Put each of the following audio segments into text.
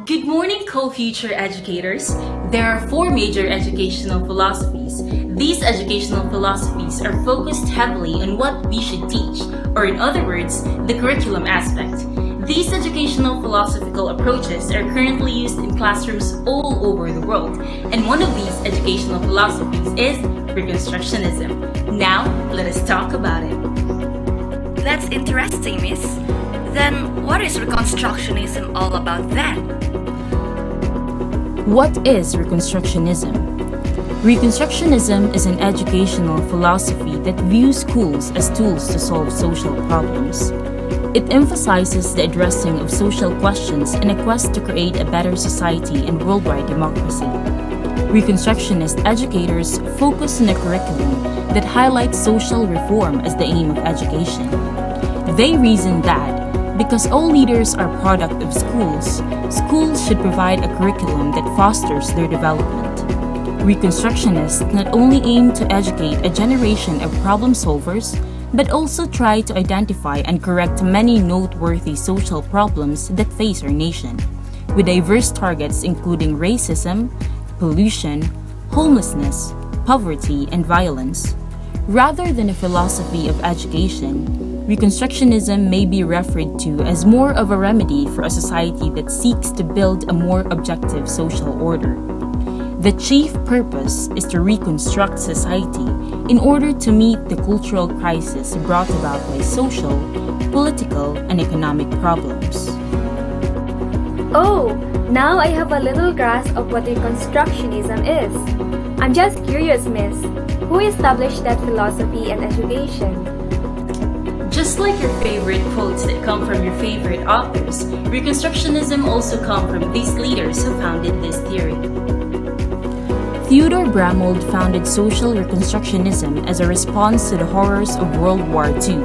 Good morning, co-future educators. There are four major educational philosophies. These educational philosophies are focused heavily on what we should teach, or in other words, the curriculum aspect. These educational philosophical approaches are currently used in classrooms all over the world, and one of these educational philosophies is Reconstructionism. Now, let us talk about it. That's interesting, miss. Then what is Reconstructionism all about then? What is Reconstructionism? Reconstructionism is an educational philosophy that views schools as tools to solve social problems. It emphasizes the addressing of social questions in a quest to create a better society and worldwide democracy. Reconstructionist educators focus on a curriculum that highlights social reform as the aim of education. They reason that because all leaders are product of schools, schools should provide a curriculum that fosters their development. Reconstructionists not only aim to educate a generation of problem solvers, but also try to identify and correct many noteworthy social problems that face our nation, with diverse targets including racism, pollution, homelessness, poverty, and violence. Rather than a philosophy of education, Reconstructionism may be referred to as more of a remedy for a society that seeks to build a more objective social order. The chief purpose is to reconstruct society in order to meet the cultural crisis brought about by social, political, and economic problems. Oh, now I have a little grasp of what Reconstructionism is. I'm just curious, miss. Who established that philosophy and education? Just like your favorite quotes that come from your favorite authors, Reconstructionism also comes from these leaders who founded this theory. Theodore Bramold founded social Reconstructionism as a response to the horrors of World War II.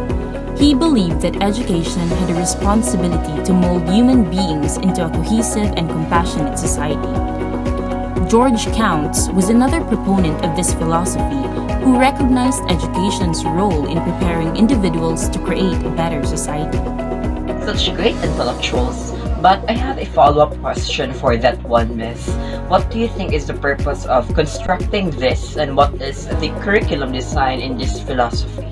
He believed that education had a responsibility to mold human beings into a cohesive and compassionate society. George Counts was another proponent of this philosophy who recognized education's role in preparing individuals to create a better society. Such great intellectuals. But I have a follow-up question for that one, miss. What do you think is the purpose of constructing this, and what is the curriculum design in this philosophy?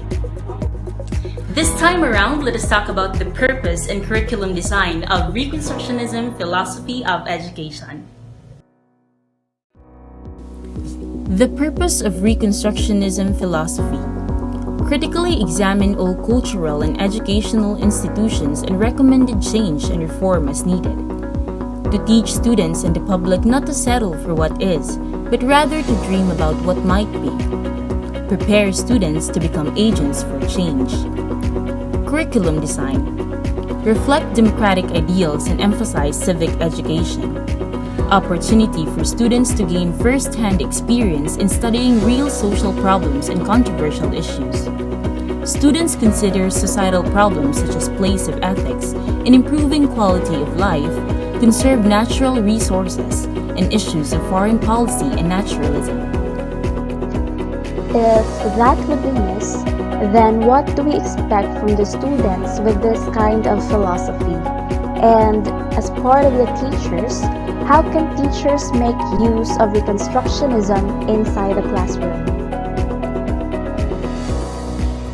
This time around, let us talk about the purpose and curriculum design of Reconstructionism philosophy of education. The purpose of Reconstructionism philosophy: critically examine all cultural and educational institutions and recommended change and reform as needed. To teach students and the public not to settle for what is, but rather to dream about what might be. Prepare students to become agents for change. Curriculum design: reflect democratic ideals and emphasize civic education. Opportunity for students to gain first-hand experience in studying real social problems and controversial issues. Students consider societal problems such as place of ethics in improving quality of life, conserve natural resources, and issues of foreign policy and naturalism. If that would be miss, then what do we expect from the students with this kind of philosophy? And as part of the teachers, how can teachers make use of Reconstructionism inside the classroom?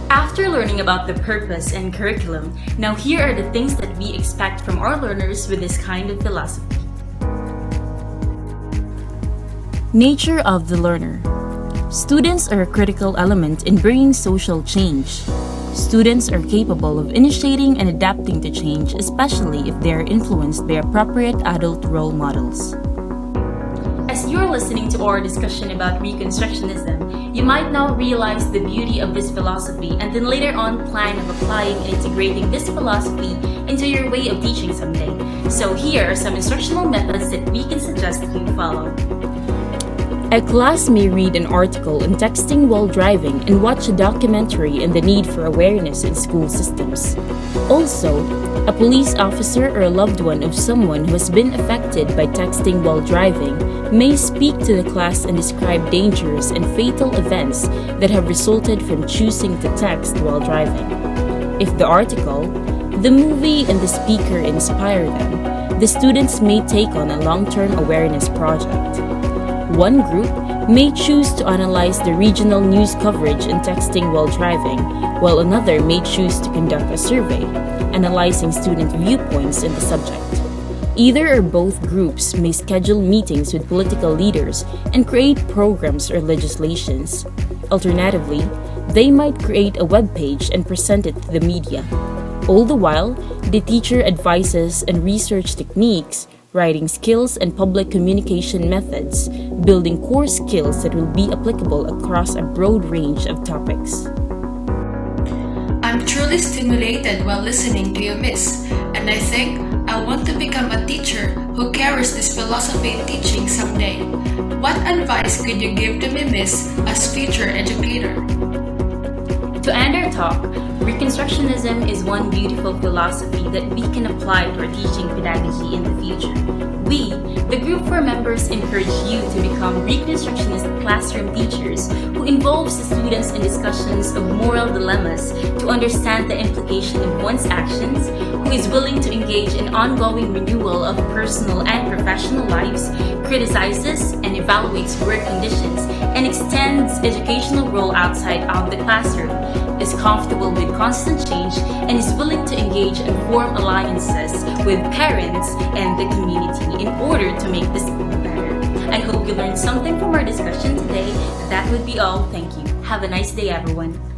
After learning about the purpose and curriculum, now here are the things that we expect from our learners with this kind of philosophy. Nature of the learner. Students are a critical element in bringing social change. Students are capable of initiating and adapting to change, especially if they are influenced by appropriate adult role models. As you're listening to our discussion about Reconstructionism, you might now realize the beauty of this philosophy and then later on plan of applying and integrating this philosophy into your way of teaching someday. So here are some instructional methods that we can suggest you follow. A class may read an article on texting while driving and watch a documentary on the need for awareness in school systems. Also, a police officer or a loved one of someone who has been affected by texting while driving may speak to the class and describe dangerous and fatal events that have resulted from choosing to text while driving. If the article, the movie, and the speaker inspire them, the students may take on a long-term awareness project. One group may choose to analyze the regional news coverage in texting while driving, while another may choose to conduct a survey, analyzing student viewpoints in the subject. Either or both groups may schedule meetings with political leaders and create programs or legislations. Alternatively, they might create a web page and present it to the media. All the while, the teacher advises and research techniques, writing skills, and public communication methods, building core skills that will be applicable across a broad range of topics. I'm truly stimulated while listening to you, Miss, and I think I want to become a teacher who carries this philosophy in teaching someday. What advice could you give to me, Miss, as future educator? To end our talk, Reconstructionism is one beautiful philosophy that we can apply to our teaching pedagogy in the future. We, the Group 4 members, encourage you to become Reconstructionist classroom teachers who involves the students in discussions of moral dilemmas to understand the implication of one's actions, who is willing to engage in ongoing renewal of personal and professional lives, criticizes and evaluates work conditions, and extends educational role outside of the classroom, is comfortable with constant change, and is willing to engage and form alliances with parents and the community in order to make this better. I hope you learned something from our discussion today. That would be all. Thank you. Have a nice day, everyone.